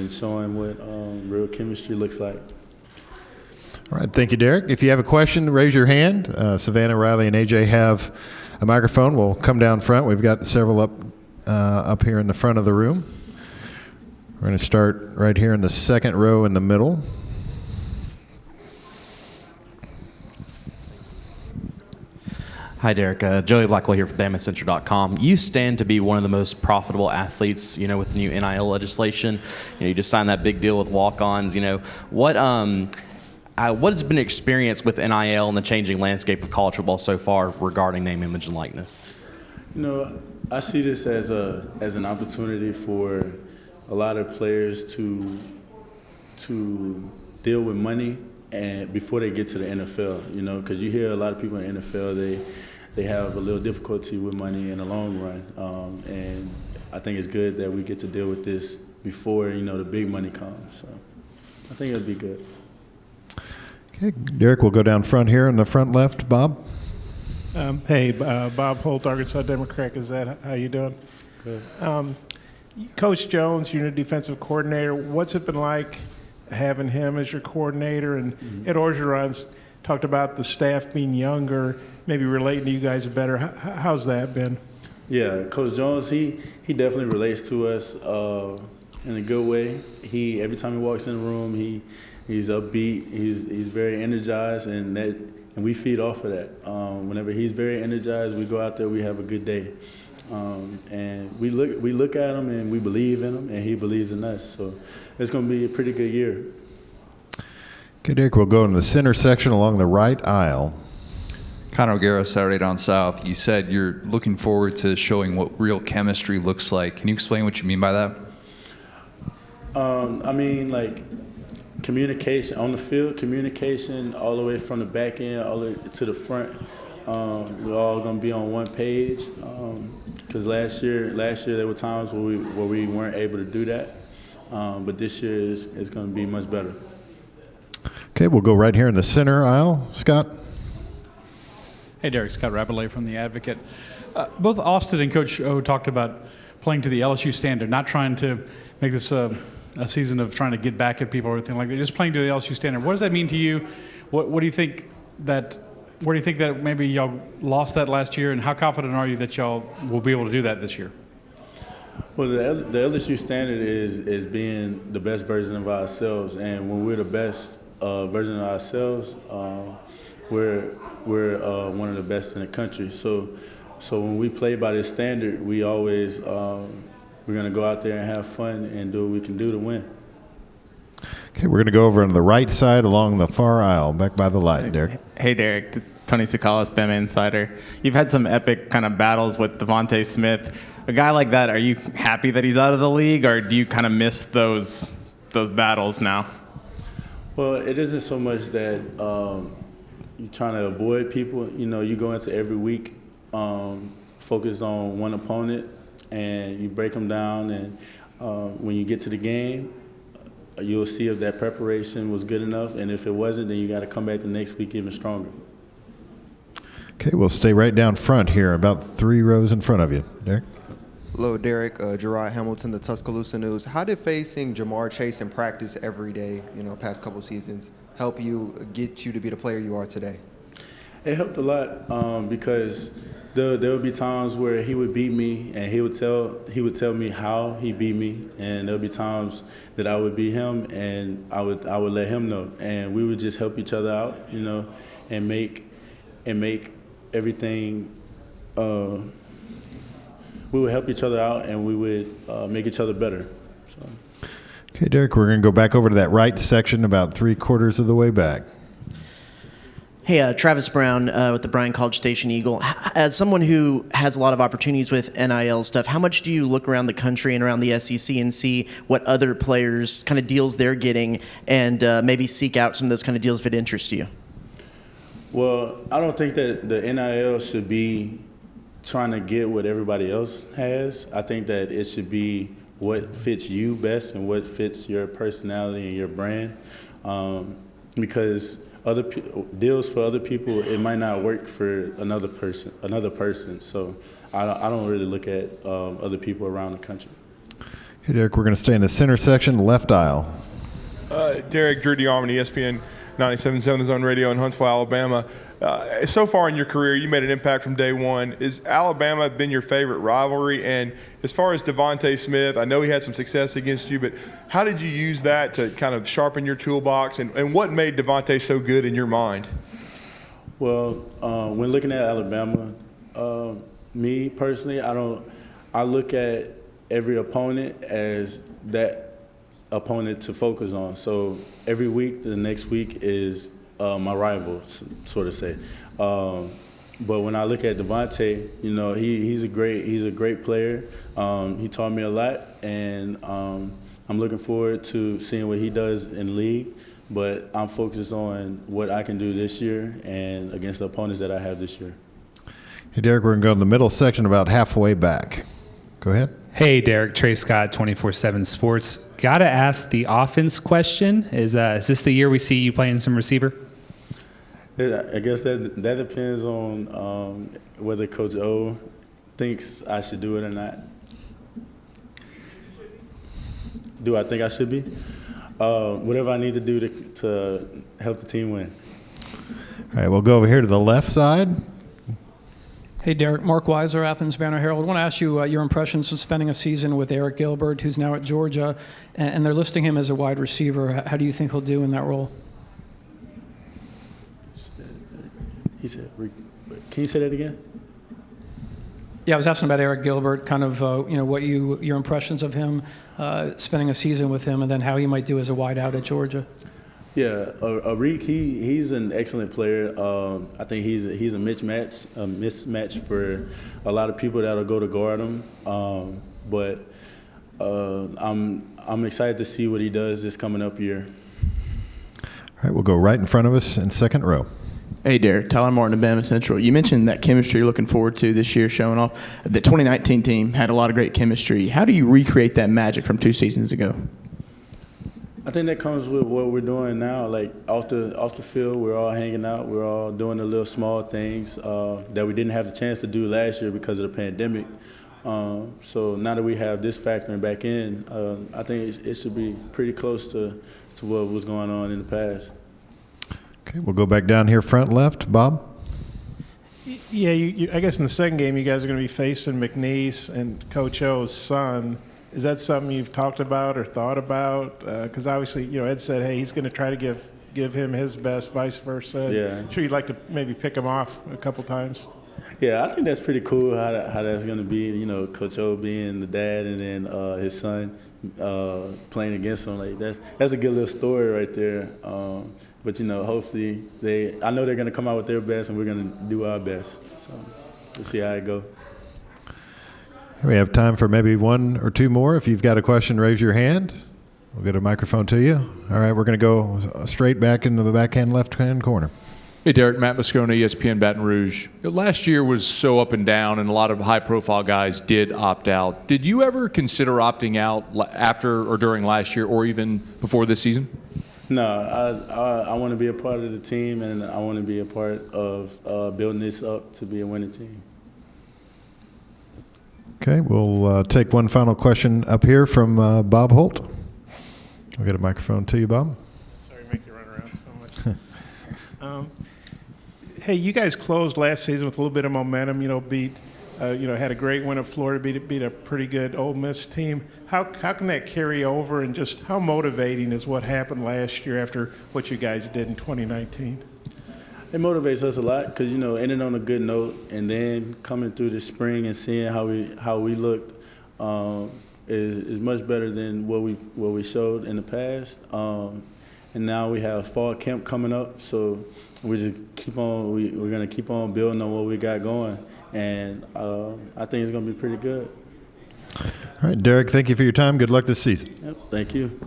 and showing what real chemistry looks like. All right, thank you, Derek. If you have a question, raise your hand. Savannah, Riley, and AJ have a microphone. We'll come down front. We've got several up here in the front of the room. We're going to start right here in the second row in the middle. Hi, Derek. Joey Blackwell here from BamaCentral.com. You stand to be one of the most profitable athletes, with the new NIL legislation. You just signed that big deal with walk-ons. What has been experienced with NIL and the changing landscape of college football so far regarding name, image, and likeness? I see this as an opportunity for a lot of players to deal with money and before they get to the NFL. Because you hear a lot of people in the NFL, they have a little difficulty with money in the long run, and I think it's good that we get to deal with this before the big money comes. So I think it'll be good. Okay, Derek, we'll go down front here in the front left. Bob. Hey, Bob Holt, Arkansas Democrat. Is that how you doing? Good. Coach Jones, you're a defensive coordinator. What's it been like having him as your coordinator? And Ed Orgeron's talked about the staff being younger, maybe relating to you guys better. How's that been? Yeah, Coach Jones, he definitely relates to us in a good way. Every time he walks in the room, he's upbeat. He's very energized, and we feed off of that. Whenever he's very energized, we go out there, we have a good day. And we look at him and we believe in him, and he believes in us. So it's going to be a pretty good year. Okay, Derek, we'll go in the center section along the right aisle. Connor O'Gara, Saturday Down South. You said you're looking forward to showing what real chemistry looks like. Can you explain what you mean by that? Communication on the field, communication all the way from the back end all the way to the front. We're all going to be on one page. Because last year there were times where we weren't able to do that. But this year is going to be much better. Okay, we'll go right here in the center aisle. Scott. Hey, Derek. Scott Rabelais from The Advocate. Both Austin and Coach O talked about playing to the LSU standard, not trying to make this a season of trying to get back at people or anything like that, just playing to the LSU standard. What does that mean to you? What do you think that – where do you think that maybe y'all lost that last year, and how confident are you that y'all will be able to do that this year? Well, the LSU standard is being the best version of ourselves, and when we're the best version of ourselves, we're one of the best in the country. So when we play by this standard, we always we're going to go out there and have fun and do what we can do to win. Okay, we're going to go over on the right side along the far aisle, back by the light, Derek. Hey, Derek. Tony Tsoukalos, Bama Insider. You've had some epic kind of battles with Devontae Smith. A guy like that, are you happy that he's out of the league, or do you kind of miss those battles now? Well, it isn't so much that you're trying to avoid people. You go into every week focused on one opponent, and you break them down, and when you get to the game, you'll see if that preparation was good enough, and if it wasn't, then you got to come back the next week even stronger. Okay, we'll stay right down front here, about 3 rows in front of you. Derek? Hello, Derek. Gerard Hamilton, the Tuscaloosa News. How did facing Jamar Chase in practice every day, past couple seasons, help you get you to be the player you are today? It helped a lot because there would be times where he would beat me, and he would tell me how he beat me, and there would be times that I would beat him, and I would let him know, and we would just help each other out, and make everything. We would help each other out, and we would make each other better. So. Okay, Derek, we're going to go back over to that right section about 3/4 of the way back. Hey, Travis Brown with the Bryan College Station Eagle. As someone who has a lot of opportunities with NIL stuff, how much do you look around the country and around the SEC and see what other players, kind of deals they're getting, and maybe seek out some of those kind of deals if it interests you? Well, I don't think that the NIL should be trying to get what everybody else has. I think that it should be what fits you best and what fits your personality and your brand, because deals for other people, it might not work for another person. So I don't really look at other people around the country. Hey, Derek, we're going to stay in the center section, left aisle. Derek, Drew DeArmond, ESPN 97.7 The Zone Radio in Huntsville, Alabama. So far in your career, you made an impact from day one. Is Alabama been your favorite rivalry? And as far as Devontae Smith, I know he had some success against you, but how did you use that to kind of sharpen your toolbox? And what made Devontae so good in your mind? Well, when looking at Alabama, me personally, I look at every opponent as that opponent to focus on. So every week, the next week is my rival, sort of say. But when I look at Devontae, you know, he's a great player. He taught me a lot, and I'm looking forward to seeing what he does in the league. But I'm focused on what I can do this year and against the opponents that I have this year. Hey, Derek, we're going to go in the middle section about halfway back. Go ahead. Hey, Derek, Trey Scott, 24/7 Sports. Got to ask the offense question. Is this the year we see you playing some receiver? I guess that depends on whether Coach O thinks I should do it or not. Do I think I should be? Whatever I need to do to help the team win. All right, we'll go over here to the left side. Hey, Derek. Mark Weiser, Athens Banner-Herald. I want to ask you your impressions of spending a season with Eric Gilbert, who's now at Georgia, and they're listing him as a wide receiver. How do you think he'll do in that role? He said, can you say that again? Yeah, I was asking about Eric Gilbert, kind of, your impressions of him, spending a season with him, and then how he might do as a wide out at Georgia. Yeah, Arik, he's an excellent player. I think he's a mismatch for a lot of people that'll go to guard him. But I'm excited to see what he does this coming up year. All right, we'll go right in front of us in second row. Hey, Derek. Tyler Martin of Bama Central. You mentioned that chemistry you're looking forward to this year showing off. The 2019 team had a lot of great chemistry. How do you recreate that magic from 2 seasons ago? I think that comes with what we're doing now. Like off the field, we're all hanging out. We're all doing the little small things that we didn't have the chance to do last year because of the pandemic. So now that we have this factoring back in, I think it should be pretty close to what was going on in the past. Okay, we'll go back down here front left. Bob? Yeah, I guess in the second game you guys are going to be facing McNeese and Coach O's son. Is that something you've talked about or thought about? Because obviously, Ed said, hey, he's going to try to give him his best, vice versa. Yeah. I'm sure you'd like to maybe pick him off a couple times. Yeah, I think that's pretty cool how that's going to be, Coach O being the dad and then his son playing against him. Like that's a good little story right there. But, hopefully I know they're going to come out with their best and we're going to do our best. So we'll see how it goes. We have time for maybe one or two more. If you've got a question, raise your hand. We'll get a microphone to you. All right, we're going to go straight back in the backhand left-hand corner. Hey, Derek, Matt Moscona, ESPN Baton Rouge. Last year was so up and down, and a lot of high-profile guys did opt out. Did you ever consider opting out after or during last year or even before this season? No, I want to be a part of the team, and I want to be a part of building this up to be a winning team. Okay, we'll take one final question up here from Bob Holt. I'll get a microphone to you, Bob. Sorry to make you run around so much. Hey, you guys closed last season with a little bit of momentum, had a great win at Florida, beat a pretty good Ole Miss team. How can that carry over, and just how motivating is what happened last year after what you guys did in 2019? It motivates us a lot because, ending on a good note and then coming through the spring and seeing how we looked is much better than what we showed in the past. And now we have fall camp coming up, so we just we're going to keep on building on what we got going. And I think it's going to be pretty good. All right, Derek, thank you for your time. Good luck this season. Yep, thank you.